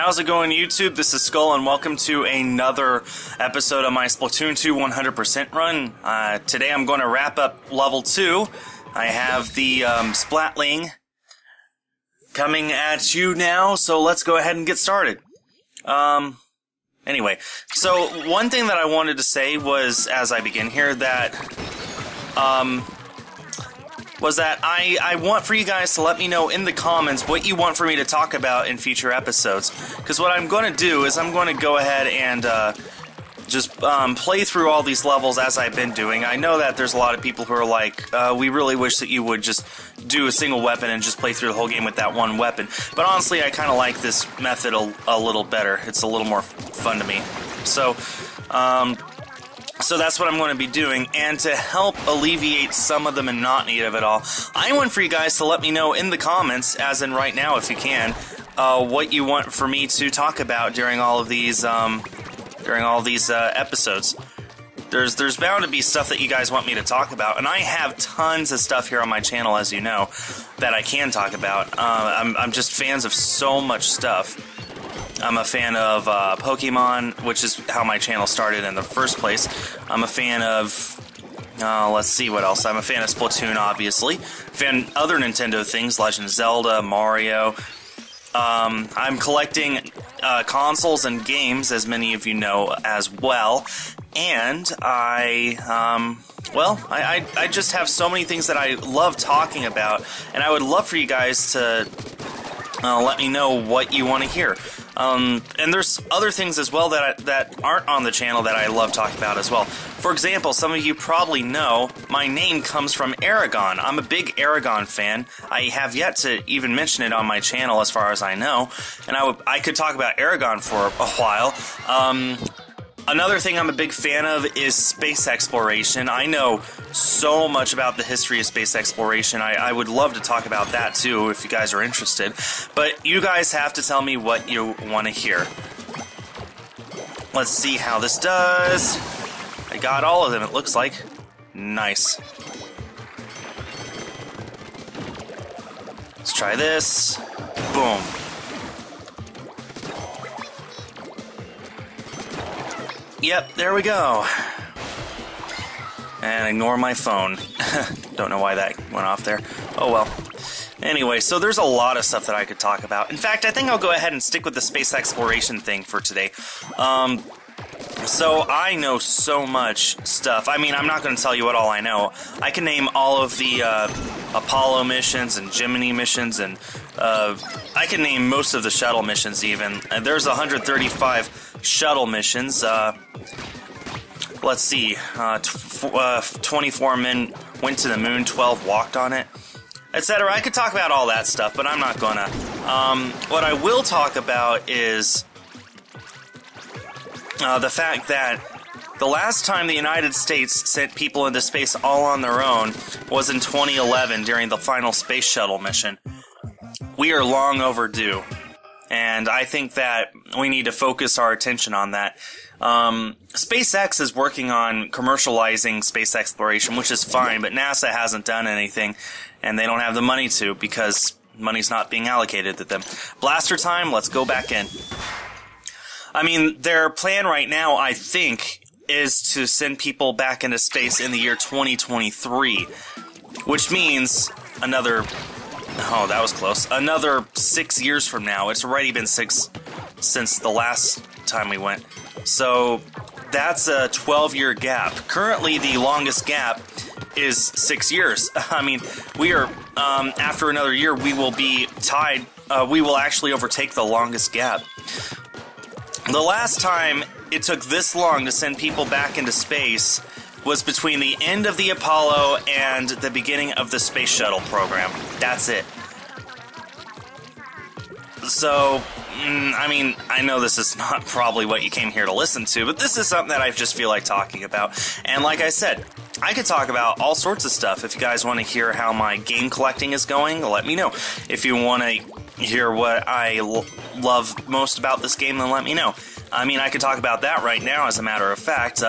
How's it going, YouTube? This is Skul, and welcome to another episode of my Splatoon 2 100% run. Today I'm going to wrap up level 2. I have the Splatling coming at you now, so let's go ahead and get started. Anyway, so one thing that I wanted to say was, as I begin here, that I want for you guys to let me know in the comments what you want for me to talk about in future episodes. Because what I'm going to do is I'm going to go ahead and just play through all these levels as I've been doing. I know that there's a lot of people who are like, we really wish that you would just do a single weapon and just play through the whole game with that one weapon. But honestly, I kind of like this method a little better. It's a little more fun to me. So that's what I'm going to be doing, and to help alleviate some of the monotony of it all, I want for you guys to let me know in the comments, as in right now if you can, what you want for me to talk about during all of these episodes. There's bound to be stuff that you guys want me to talk about, and I have tons of stuff here on my channel, as you know, that I can talk about. I'm just fans of so much stuff. I'm a fan of Pokemon, which is how my channel started in the first place. I'm a fan of, let's see what else. I'm a fan of Splatoon, obviously. Fan of other Nintendo things, Legend of Zelda, Mario. I'm collecting consoles and games, as many of you know, as well. And I just have so many things that I love talking about, and I would love for you guys to let me know what you want to hear. And there's other things as well that aren't on the channel that I love talking about as well. For example, some of you probably know my name comes from Aragon. I'm a big Aragon fan. I have yet to even mention it on my channel as far as I know, and I could talk about Aragon for a while. Another thing I'm a big fan of is space exploration. I know so much about the history of space exploration. I would love to talk about that too if you guys are interested. But you guys have to tell me what you want to hear. Let's see how this does. I got all of them, it looks like. Nice. Let's try this. Boom. Yep, there we go. And ignore my phone. Don't know why that went off there. Oh well. Anyway, so there's a lot of stuff that I could talk about. In fact, I think I'll go ahead and stick with the space exploration thing for today. So I know so much stuff. I mean, I'm not going to tell you what all I know. I can name all of the Apollo missions and Gemini missions, and I can name most of the shuttle missions even. And there's 135 shuttle missions. Let's see. 24 men went to the moon, 12 walked on it, etc. I could talk about all that stuff, but I'm not gonna. What I will talk about is the fact that the last time the United States sent people into space all on their own was in 2011 during the final space shuttle mission. We are long overdue, and I think that we need to focus our attention on that. SpaceX is working on commercializing space exploration, which is fine, but NASA hasn't done anything, and they don't have the money to because money's not being allocated to them. Blaster time, let's go back in. I mean, their plan right now, I think, is to send people back into space in the year 2023, which means another, oh, that was close, another 6 years from now. It's already been 6 since the last time we went. So that's a 12-year gap. Currently, the longest gap is 6 years. I mean, we are, after another year, we will be tied, we will actually overtake the longest gap. The last time it took this long to send people back into space was between the end of the Apollo and the beginning of the Space Shuttle program. That's it. So, I mean, I know this is not probably what you came here to listen to, but this is something that I just feel like talking about. And like I said, I could talk about all sorts of stuff. If you guys want to hear how my game collecting is going, let me know. If you want to hear what I love most about this game, then let me know. I mean, I could talk about that right now, as a matter of fact.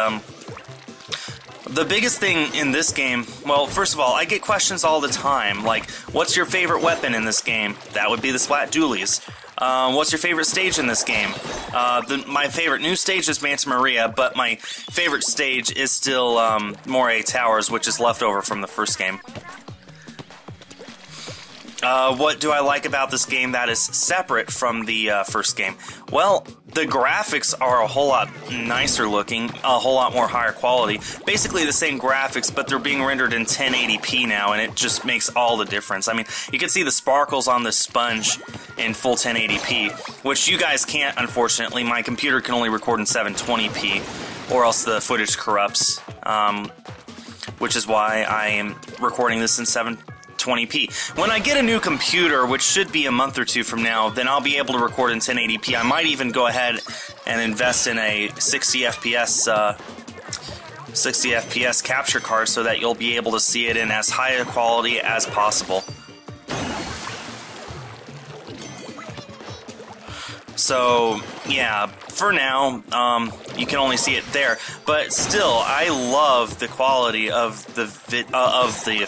The biggest thing in this game, well, first of all, I get questions all the time, like, what's your favorite weapon in this game? That would be the Splat Dualies. What's your favorite stage in this game? My favorite new stage is Manta Maria, but my favorite stage is still Moray Towers, which is left over from the first game. What do I like about this game that is separate from the first game? Well, the graphics are a whole lot nicer looking, a whole lot more higher quality. Basically the same graphics, but they're being rendered in 1080p now, and it just makes all the difference. I mean, you can see the sparkles on the sponge in full 1080p, which you guys can't, unfortunately. My computer can only record in 720p, or else the footage corrupts, which is why I am recording this in 720p. When I get a new computer, which should be a month or two from now, then I'll be able to record in 1080p. I might even go ahead and invest in a 60 FPS capture card so that you'll be able to see it in as high a quality as possible. So, yeah, for now, you can only see it there, but still, I love the quality of the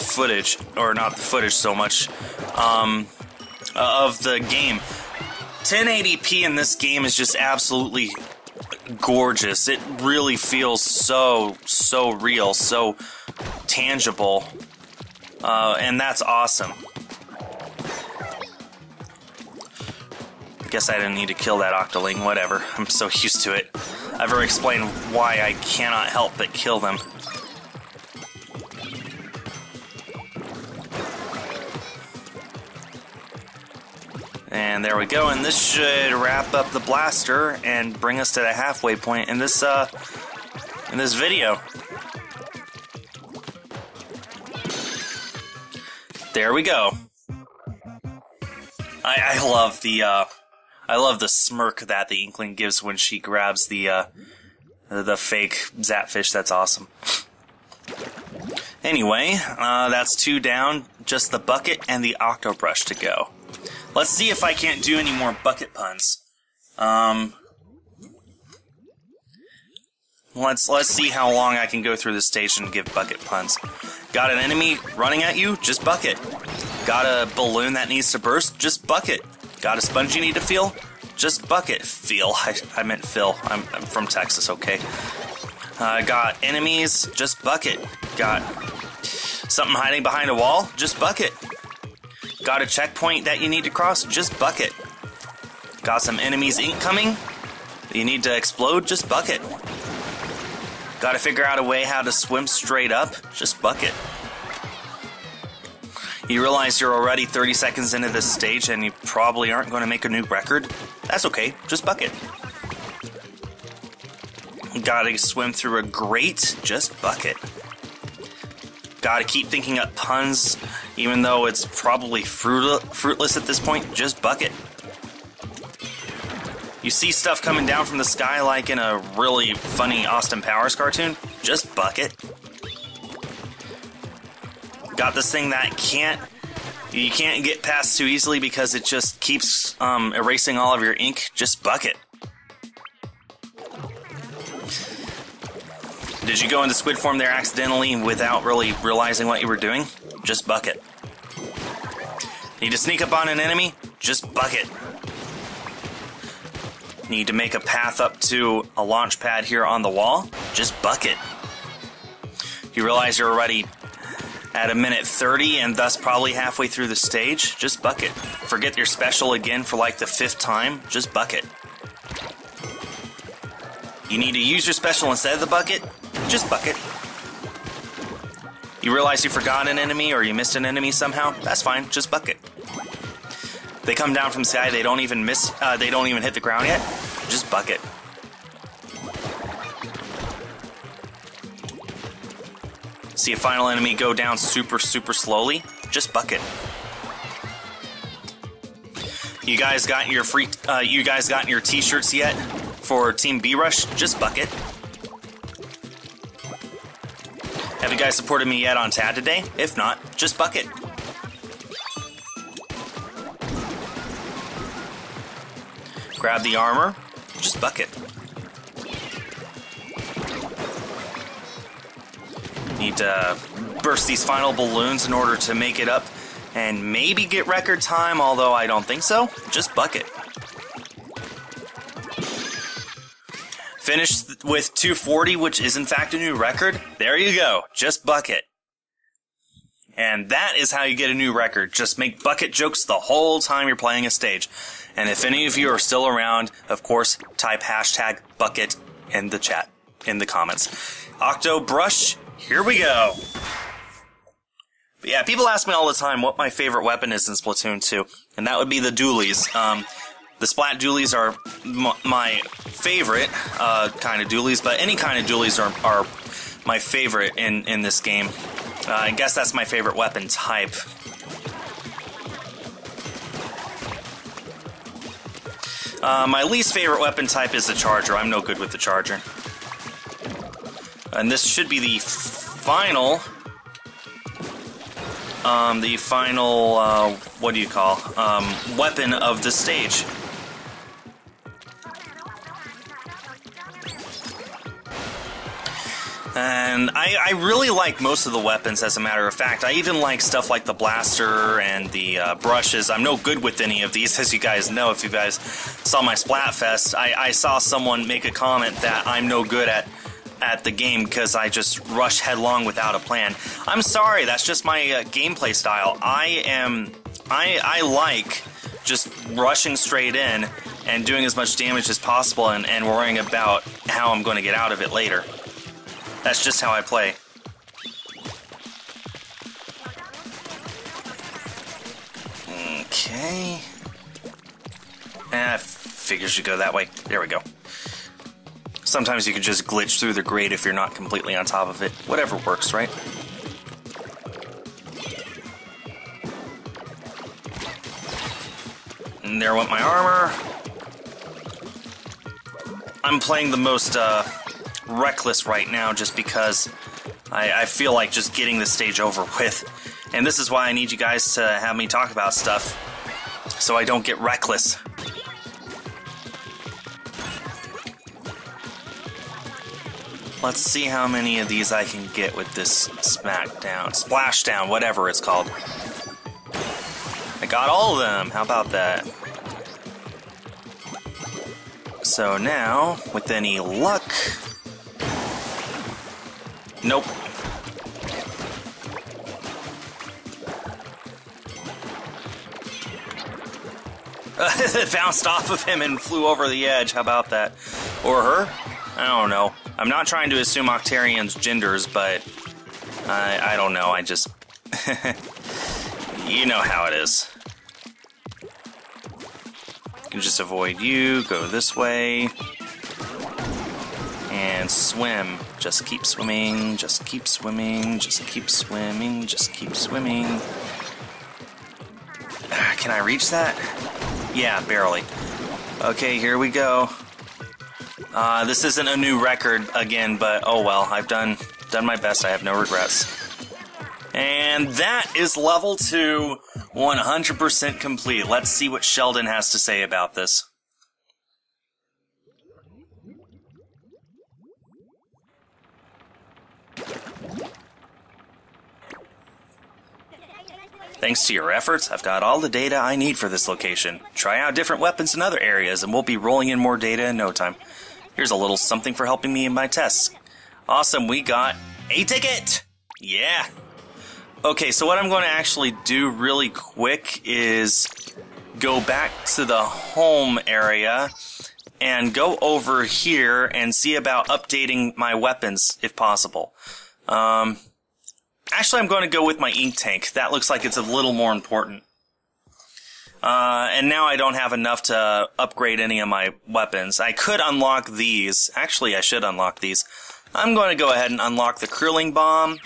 footage, or not the footage so much, of the game. 1080p in this game is just absolutely gorgeous. It really feels so real, so tangible, and that's awesome. Guess I didn't need to kill that octoling, whatever. I'm so used to it. I've already explained why I cannot help but kill them. And there we go, and this should wrap up the blaster and bring us to the halfway point in this video. There we go. I love the smirk that the Inkling gives when she grabs the fake Zapfish. That's awesome. Anyway, that's 2 down, just the bucket and the Octobrush to go. Let's see if I can't do any more bucket puns. Let's see how long I can go through this stage and give bucket puns. Got an enemy running at you? Just bucket. Got a balloon that needs to burst? Just bucket. Got a sponge you need to feel? Just bucket. Feel. I meant fill. I'm from Texas, okay. Got enemies? Just bucket. Got something hiding behind a wall? Just bucket. Got a checkpoint that you need to cross? Just bucket. Got some enemies incoming that you need to explode? Just bucket. Got to figure out a way how to swim straight up? Just bucket. You realize you're already 30 seconds into this stage and you probably aren't going to make a new record? That's okay, just bucket. Gotta swim through a grate? Just bucket. Gotta keep thinking up puns, even though it's probably fruitless at this point? Just bucket. You see stuff coming down from the sky like in a really funny Austin Powers cartoon? Just bucket. Got this thing that you can't get past too easily because it just keeps erasing all of your ink? Just bucket. Did you go into squid form there accidentally without really realizing what you were doing? Just bucket. Need to sneak up on an enemy? Just bucket. Need to make a path up to a launch pad here on the wall? Just bucket. You realize you're already at a minute 30 and thus probably halfway through the stage? Just bucket. Forget your special again for like the 5th time? Just bucket. You need to use your special instead of the bucket? Just bucket. You realize you forgot an enemy or you missed an enemy somehow? That's fine, just bucket. They come down from the sky, they don't even hit the ground yet? Just bucket. See a final enemy go down super slowly? Just bucket. You guys got your t-shirts yet for Team B-Rush? Just bucket. Have you guys supported me yet on TAD today? If not, just bucket. Grab the armor, just bucket. Need to burst these final balloons in order to make it up and maybe get record time, although I don't think so. Just bucket. Finished with 240, which is in fact a new record. There you go. Just bucket. And that is how you get a new record. Just make bucket jokes the whole time you're playing a stage. And if any of you are still around, of course, type hashtag bucket in the chat, in the comments. Octo Brush, here we go. But yeah, people ask me all the time what my favorite weapon is in Splatoon 2, and that would be the dualies. The splat dualies are my favorite kind of dualies, but any kind of dualies are my favorite in this game. I guess that's my favorite weapon type. My least favorite weapon type is the charger. I'm no good with the charger. And this should be the final... what do you call? Weapon of the stage. And I really like most of the weapons, as a matter of fact. I even like stuff like the blaster and the brushes. I'm no good with any of these, as you guys know. If you guys saw my Splatfest, I saw someone make a comment that I'm no good at the game because I just rush headlong without a plan. I'm sorry, that's just my gameplay style. I like just rushing straight in and doing as much damage as possible and worrying about how I'm going to get out of it later. That's just how I play. Okay. Figures you go that way. There we go. Sometimes you can just glitch through the grate if you're not completely on top of it. Whatever works, right? And there went my armor. I'm playing the most reckless right now just because I feel like just getting the stage over with. And this is why I need you guys to have me talk about stuff so I don't get reckless. Let's see how many of these I can get with this splashdown, whatever it's called. I got all of them. How about that? So now, with any luck... Nope. It bounced off of him and flew over the edge. How about that? Or her? I don't know. I'm not trying to assume Octarian's genders, but I don't know. I just... you know how it is. You can just avoid you, go this way, and swim. Just keep swimming, just keep swimming, just keep swimming, just keep swimming. Can I reach that? Yeah, barely. Okay, here we go. This isn't a new record again, but oh well. I've done my best. I have no regrets. And that is level 2, 100% complete. Let's see what Sheldon has to say about this. Thanks to your efforts, I've got all the data I need for this location. Try out different weapons in other areas, and we'll be rolling in more data in no time. Here's a little something for helping me in my tests. Awesome, we got a ticket! Yeah! Okay, so what I'm going to actually do really quick is go back to the home area and go over here and see about updating my weapons, if possible. Actually, I'm going to go with my ink tank. That looks like it's a little more important. And now I don't have enough to upgrade any of my weapons. I could unlock these. Actually, I should unlock these. I'm going to go ahead and unlock the curling bomb.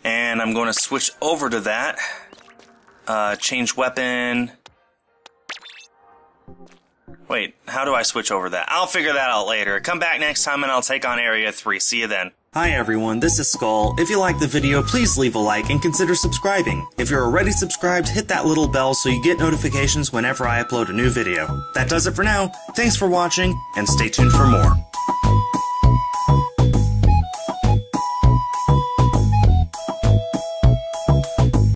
And I'm going to switch over to that. Change weapon. Wait, how do I switch over that? I'll figure that out later. Come back next time and I'll take on Area 3. See you then. Hi everyone, this is Skul. If you liked the video, please leave a like and consider subscribing. If you're already subscribed, hit that little bell so you get notifications whenever I upload a new video. That does it for now. Thanks for watching, and stay tuned for more.